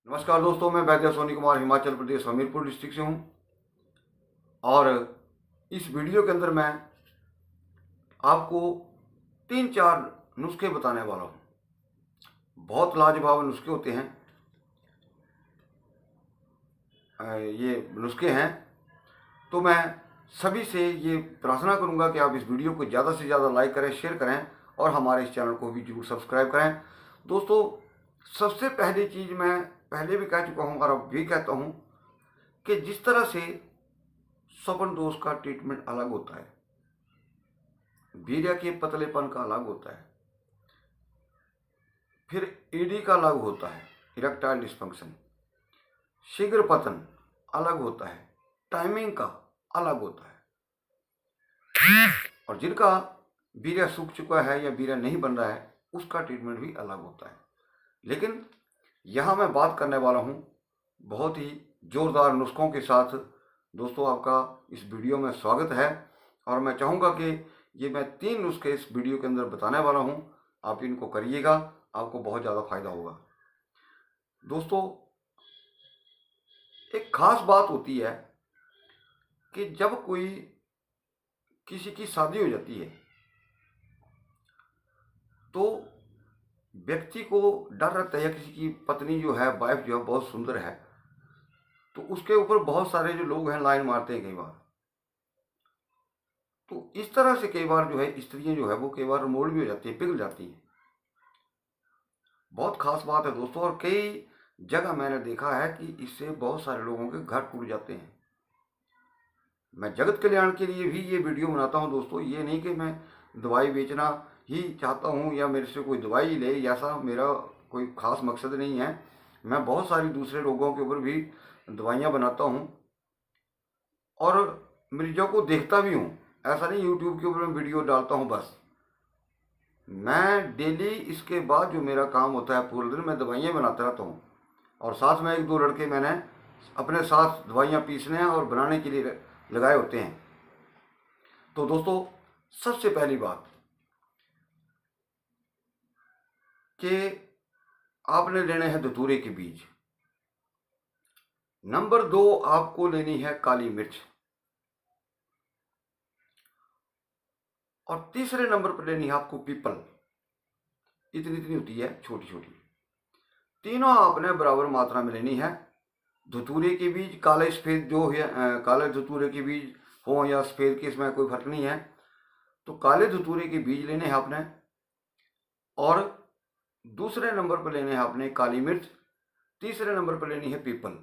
नमस्कार दोस्तों, मैं वैद्य सोनी कुमार हिमाचल प्रदेश हमीरपुर डिस्ट्रिक्ट से हूँ। और इस वीडियो के अंदर मैं आपको 3-4 नुस्खे बताने वाला हूँ। बहुत लाजवाब नुस्खे होते हैं। ये नुस्खे हैं, तो मैं सभी से ये प्रार्थना करूँगा कि आप इस वीडियो को ज़्यादा से ज़्यादा लाइक करें, शेयर करें और हमारे इस चैनल को भी जरूर सब्सक्राइब करें। दोस्तों, सबसे पहली चीज़ मैं पहले भी कह चुका हूँ और अब भी कहता हूँ कि जिस तरह से स्वप्न दोष का ट्रीटमेंट अलग होता है, वीर्य के पतलेपन का अलग होता है, फिर ईडी का अलग होता है, इरेक्टाइल डिस्फंक्शन, शीघ्र पतन अलग होता है, टाइमिंग का अलग होता है, और जिनका वीर्य सूख चुका है या वीर्य नहीं बन रहा है उसका ट्रीटमेंट भी अलग होता है। लेकिन यहाँ मैं बात करने वाला हूँ बहुत ही जोरदार नुस्खों के साथ। दोस्तों, आपका इस वीडियो में स्वागत है और मैं चाहूँगा कि ये मैं 3 नुस्खे इस वीडियो के अंदर बताने वाला हूँ। आप इनको करिएगा, आपको बहुत ज़्यादा फायदा होगा। दोस्तों, एक खास बात होती है कि जब कोई किसी की शादी हो जाती है तो व्यक्ति को डर रहता है, किसी की पत्नी जो है, वाइफ जो है बहुत सुंदर है, तो उसके ऊपर बहुत सारे जो लोग हैं लाइन मारते हैं कई बार। तो इस तरह से कई बार जो है स्त्रियां जो है वो कई बार मोड़ भी हो जाती है, पिघल जाती हैं। बहुत खास बात है दोस्तों, और कई जगह मैंने देखा है कि इससे बहुत सारे लोगों के घर टूट जाते हैं। मैं जगत कल्याण के लिए भी ये वीडियो बनाता हूँ दोस्तों। ये नहीं कि मैं दवाई बेचना ही चाहता हूँ या मेरे से कोई दवाई ले, ऐसा मेरा कोई खास मकसद नहीं है। मैं बहुत सारी दूसरे रोगों के ऊपर भी दवाइयाँ बनाता हूँ और मरीजों को देखता भी हूँ। ऐसा नहीं यूट्यूब के ऊपर मैं वीडियो डालता हूँ बस। मैं डेली इसके बाद जो मेरा काम होता है पूरे दिन मैं दवाइयाँ बनाता रहता हूँ, और साथ में 1-2 लड़के मैंने अपने साथ दवाइयाँ पीसने और बनाने के लिए लगाए होते हैं। तो दोस्तों, सबसे पहली बात कि आपने लेने हैं धतूरे के बीज। नंबर 2, आपको लेनी है काली मिर्च, और तीसरे नंबर पर लेनी है आपको पीपल। इतनी इतनी होती है, छोटी छोटी। तीनों आपने बराबर मात्रा में लेनी है। धतूरे के बीज, काले सफ़ेद जो है, काले धतूरे के बीज हो या सफ़ेद के, इसमें कोई फर्क नहीं है। तो काले धतूरे के बीज लेने हैं आपने, और दूसरे नंबर पर लेने हैं आपने काली मिर्च, तीसरे नंबर पर लेनी है पीपल।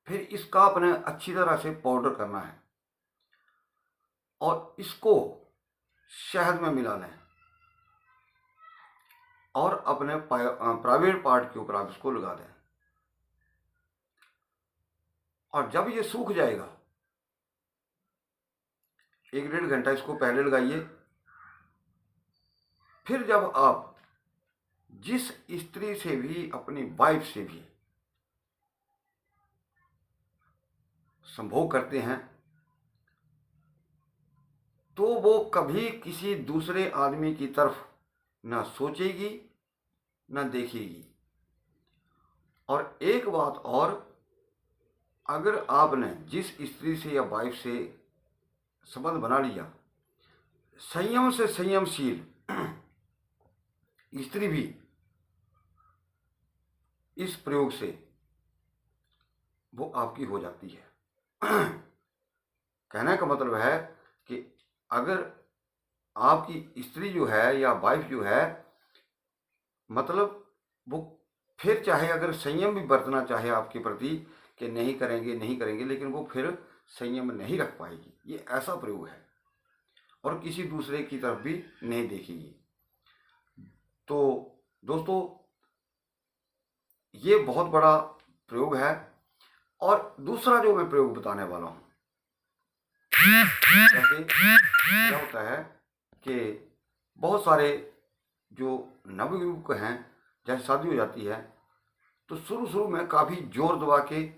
फिर इसका आपने अच्छी तरह से पाउडर करना है और इसको शहद में मिला लें और अपने प्राइवेट पार्ट के ऊपर आप इसको लगा दें। और जब ये सूख जाएगा, 1-1.5 घंटा इसको पहले लगाइए। फिर जब आप जिस स्त्री से भी, अपनी वाइफ से भी संभोग करते हैं, तो वो कभी किसी दूसरे आदमी की तरफ ना सोचेगी ना देखेगी। और एक बात और, अगर आपने जिस स्त्री से या वाइफ से संबंध बना लिया, संयम से संयमशील स्त्री भी इस प्रयोग से वो आपकी हो जाती है। कहने का मतलब है कि अगर आपकी स्त्री जो है या वाइफ जो है, मतलब वो फिर चाहे अगर संयम भी बरतना चाहे आपके प्रति कि नहीं करेंगे नहीं करेंगे, लेकिन वो फिर संयम नहीं रख पाएगी। ये ऐसा प्रयोग है, और किसी दूसरे की तरफ भी नहीं देखेगी। तो दोस्तों, ये बहुत बड़ा प्रयोग है। और दूसरा जो मैं प्रयोग बताने वाला हूँ, जैसे क्या होता है कि बहुत सारे जो नवयुवक हैं, जैसे शादी हो जाती है तो शुरू शुरू में काफ़ी जोर दबा के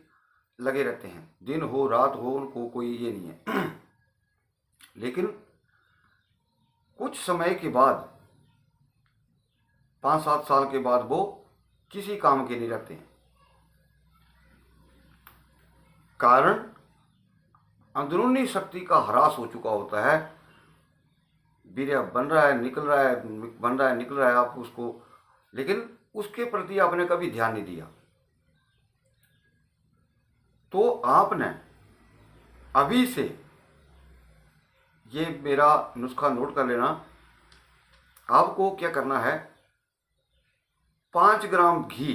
लगे रहते हैं, दिन हो रात हो, उनको कोई ये नहीं है। लेकिन कुछ समय के बाद, 5-7 साल के बाद वो किसी काम के नहीं रहते हैं। कारण अंदरूनी शक्ति का ह्रास हो चुका होता है। वीर्य बन रहा है, निकल रहा है, बन रहा है, निकल रहा है, आप उसको, लेकिन उसके प्रति आपने कभी ध्यान नहीं दिया। तो आपने अभी से ये मेरा नुस्खा नोट कर लेना। आपको क्या करना है, 5 ग्राम घी,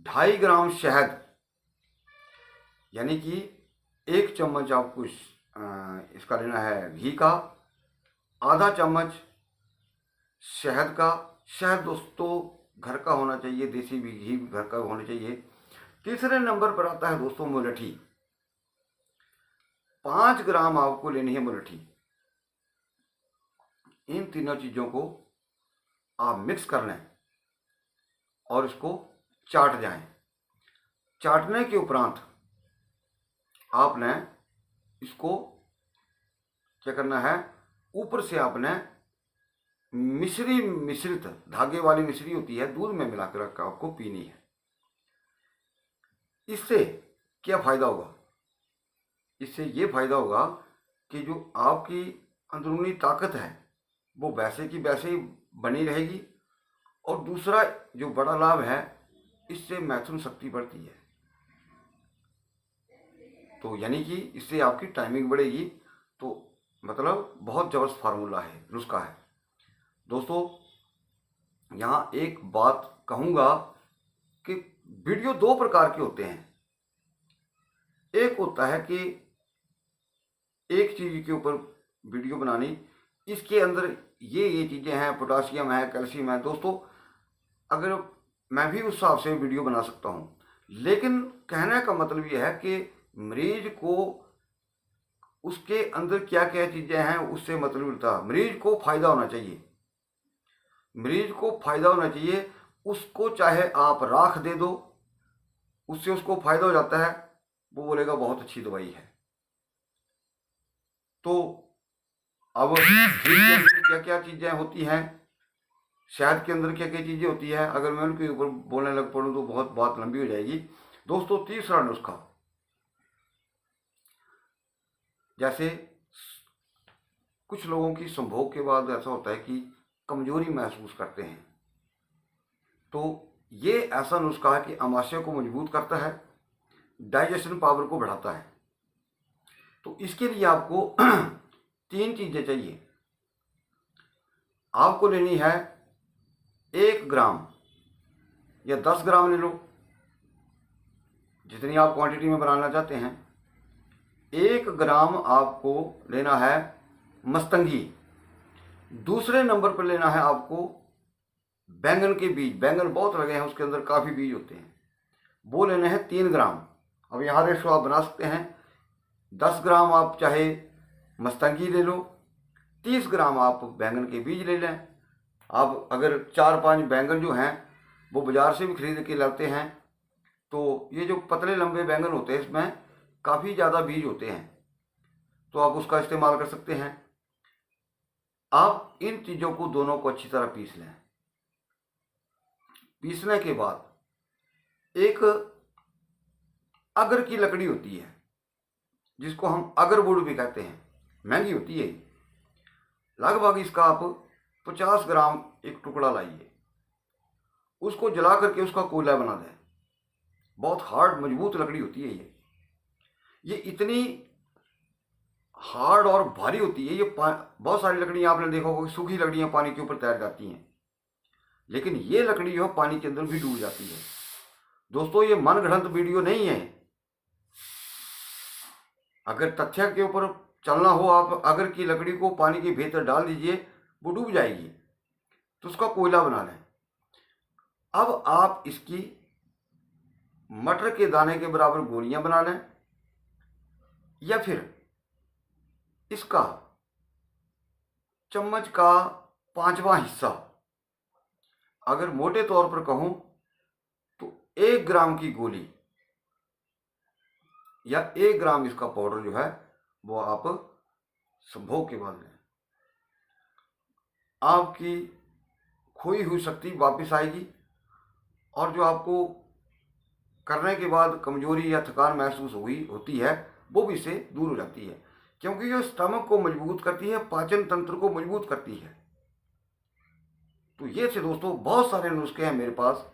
2.5 ग्राम शहद, यानी कि 1 चम्मच आपको इसका लेना है घी का, आधा चम्मच शहद का। शहद दोस्तों घर का होना चाहिए, देसी भी घी घर का होना चाहिए। तीसरे नंबर पर आता है दोस्तों मुलठी। 5 ग्राम आपको लेनी है मुलठी। इन तीनों चीज़ों को आप मिक्स कर लें और इसको चाट जाएं। चाटने के उपरांत आपने इसको क्या करना है, ऊपर से आपने मिश्रित धागे वाली मिश्री होती है, दूध में मिलाकर आपको पीनी है। इससे क्या फ़ायदा होगा, इससे ये फ़ायदा होगा कि जो आपकी अंदरूनी ताकत है वो वैसे की वैसे ही बनी रहेगी। और दूसरा जो बड़ा लाभ है, इससे मैथुन शक्ति बढ़ती है। तो यानी कि इससे आपकी टाइमिंग बढ़ेगी। तो मतलब बहुत ज़बरदस्त फार्मूला है, नुस्खा है दोस्तों। यहाँ एक बात कहूँगा कि वीडियो 2 प्रकार के होते हैं। एक होता है कि एक चीज़ के ऊपर वीडियो बनानी, इसके अंदर ये चीज़ें हैं, पोटासियम है, कैल्शियम है। दोस्तों अगर मैं भी उस हिसाब से वीडियो बना सकता हूँ, लेकिन कहने का मतलब ये है कि मरीज को उसके अंदर क्या क्या चीज़ें हैं उससे मतलब होता। मरीज को फ़ायदा होना चाहिए, मरीज को फ़ायदा होना चाहिए। उसको चाहे आप राख दे दो, उससे उसको फ़ायदा हो जाता है, वो बोलेगा बहुत अच्छी दवाई है। तो अब क्या क्या चीज़ें होती हैं, शहद के अंदर क्या क्या चीज़ें होती है, अगर मैं उनके ऊपर बोलने लग पड़ूँ तो बहुत बात लंबी हो जाएगी दोस्तों। तीसरा नुस्खा, जैसे कुछ लोगों की संभोग के बाद ऐसा होता है कि कमजोरी महसूस करते हैं, तो ये ऐसा नुस्खा है कि अमाशय को मजबूत करता है, डाइजेशन पावर को बढ़ाता है। तो इसके लिए आपको 3 चीज़ें चाहिए। आपको लेनी है 1 ग्राम या 10 ग्राम ले लो, जितनी आप क्वांटिटी में बनाना चाहते हैं। 1 ग्राम आपको लेना है मस्तंगी। दूसरे नंबर पर लेना है आपको बैंगन के बीज। बैंगन बहुत लगे हैं, उसके अंदर काफ़ी बीज होते हैं, वो लेने हैं 3 ग्राम। अब यहाँ रेशो आप बना सकते हैं, 10 ग्राम आप चाहे मस्तंगी ले लो, 30 ग्राम आप बैंगन के बीज ले लें। आप अगर 4-5 बैंगन जो हैं वो बाज़ार से भी खरीद के लाते हैं, तो ये जो पतले लंबे बैंगन होते हैं इसमें काफ़ी ज़्यादा बीज होते हैं, तो आप उसका इस्तेमाल कर सकते हैं। आप इन चीज़ों को दोनों को अच्छी तरह पीस लें। पीसने के बाद एक अगर की लकड़ी होती है, जिसको हम अगरवुड भी कहते हैं, महंगी होती है, लगभग इसका आप 50 ग्राम एक टुकड़ा लाइए, उसको जला करके उसका कोयला बना दें। बहुत हार्ड मजबूत लकड़ी होती है ये इतनी हार्ड और भारी होती है। ये बहुत सारी लकड़ियाँ आपने देखा होगा, सूखी लकड़ियाँ पानी के ऊपर तैर जाती हैं, लेकिन ये लकड़ी जो है पानी के अंदर भी डूब जाती है। दोस्तों ये मनगढ़ंत वीडियो नहीं है। अगर तथ्य के ऊपर चलना हो, आप अगर की लकड़ी को पानी के भीतर डाल दीजिए, वो डूब जाएगी, तो उसका कोयला बना लें। अब आप इसकी मटर के दाने के बराबर गोलियां बना लें, या फिर इसका चम्मच का 5वां हिस्सा, अगर मोटे तौर पर कहूं तो 1 ग्राम की गोली या 1 ग्राम इसका पाउडर जो है वो आप संभोग के बाद लें। आपकी खोई हुई शक्ति वापस आएगी और जो आपको करने के बाद कमजोरी या थकान महसूस होती है वो भी इससे दूर हो जाती है, क्योंकि ये स्टमक को मजबूत करती है, पाचन तंत्र को मजबूत करती है। तो ये थे दोस्तों बहुत सारे नुस्खे हैं मेरे पास,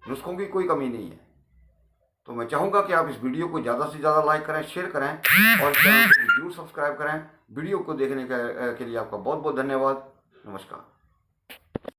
नुस्खों की कोई कमी नहीं है। तो मैं चाहूँगा कि आप इस वीडियो को ज़्यादा से ज़्यादा लाइक करें, शेयर करें और चैनल को जरूर सब्सक्राइब करें। वीडियो को देखने के लिए आपका बहुत बहुत धन्यवाद। नमस्कार।